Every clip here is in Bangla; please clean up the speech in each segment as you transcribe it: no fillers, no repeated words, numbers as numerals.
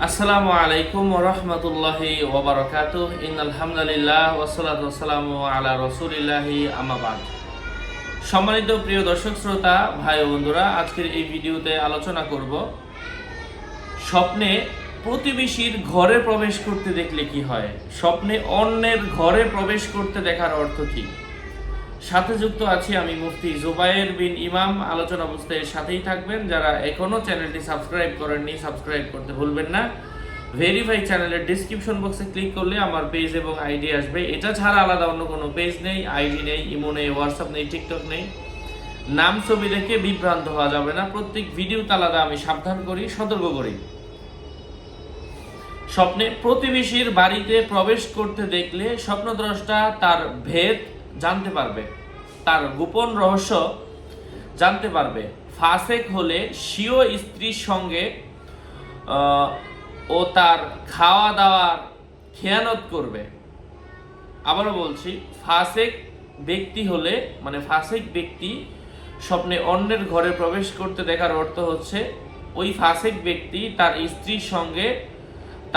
আসসালামু আলাইকুম ওয়া রাহমাতুল্লাহি ওয়া বারাকাতুহু। ইন্নাল হামদুলিল্লাহ ওয়াসসালাতু ওয়াসসালামু আলা রাসূলিল্লাহি আম্মা বাদ। সম্মানিত প্রিয় দর্শক শ্রোতা, ভাই ও বন্ধুরা, আজকের এই ভিডিওতে আলোচনা করব স্বপ্নে প্রতিবেশীর ঘরে প্রবেশ করতে দেখলে কি হয়। স্বপ্নে অন্যের ঘরে প্রবেশ করতে দেখার অর্থ কি। সাথে যুক্ত আছি আমি মুফতি জুবায়ের বিন ইমাম। আলোচনা বুঝতে সাথেই থাকবেন। যারা এখনো চ্যানেলটি সাবস্ক্রাইব করেননি, সাবস্ক্রাইব করতে ভুলবেন না। ভেরিফাই চ্যানেলের ডিসক্রিপশন বক্সে ক্লিক করলে আমার পেজ এবং আইডি আসবে। এটা ছাড়া আলাদা অন্য কোনো পেজ নেই, আইডি নেই, ইমো নেই, হোয়াটসঅ্যাপ নেই, টিকটক নেই। নাম ছবি দেখে বিভ্রান্ত হওয়া যাবে না। প্রত্যেক ভিডিওতে আলাদা আমি সাবধান করি, সতর্ক করি। স্বপ্নে প্রতিবেশীর বাড়িতে প্রবেশ করতে দেখলে স্বপ্নদ্রষ্টা তার ভেদ জানতে পারবে, তার গোপন রহস্য জানতে পারবে। ফাসেক হলে স্বীয় স্ত্রীর সঙ্গে ও তার খাওয়া দাওয়ার খেয়ানত করবে। আবারও বলছি, ফাসেক ব্যক্তি হলে ফাসেক ব্যক্তি স্বপ্নে অন্যের ঘরে প্রবেশ করতে দেখার অর্থ হচ্ছে ওই ফাসেক ব্যক্তি তার স্ত্রীর সঙ্গে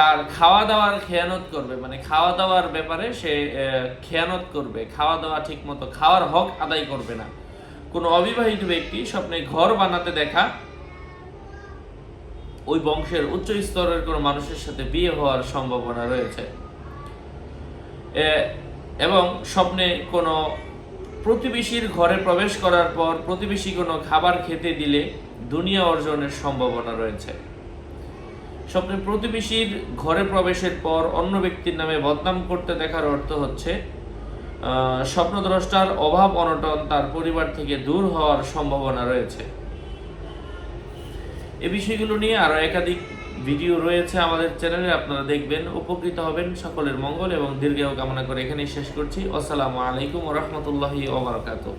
তার খাওয়া দাওয়ার খেয়ানত করবে, খাওয়া দাওয়ার ব্যাপারে সে খেয়ানত করবে, খাওয়া দাওয়া ঠিক মতো খাওয়ার হক আদায় করবে না। কোনো অবিবাহিত ব্যক্তি স্বপ্নে ঘর বানাতে দেখা ওই বংশের উচ্চ স্তরের কোনো মানুষের সাথে বিয়ে হওয়ার সম্ভাবনা রয়েছে। এবং স্বপ্নে কোনো প্রতিবেশীর ঘরে প্রবেশ করার পর প্রতিবেশী কোনো খাবার খেতে দিলে দুনিয়া অর্জনের সম্ভাবনা রয়েছে। স্বপ্নে প্রতিবেশীর ঘরে প্রবেশের পর অন্য ব্যক্তির নামে বদনাম করতে দেখার অর্থ হচ্ছে স্বপ্নদ্রষ্টার অভাব অনটন তার পরিবার থেকে দূর হওয়ার সম্ভাবনা রয়েছে। এই বিষয়গুলো নিয়ে আরো একাধিক ভিডিও রয়েছে আমাদের চ্যানেলে, আপনারা দেখবেন, উপকৃত হবেন। সকলের মঙ্গল এবং দীর্ঘায়ু কামনা করে এখানেই শেষ করছি। আসসালামু আলাইকুম ওয়া রাহমাতুল্লাহি ওয়া বারাকাতুহু।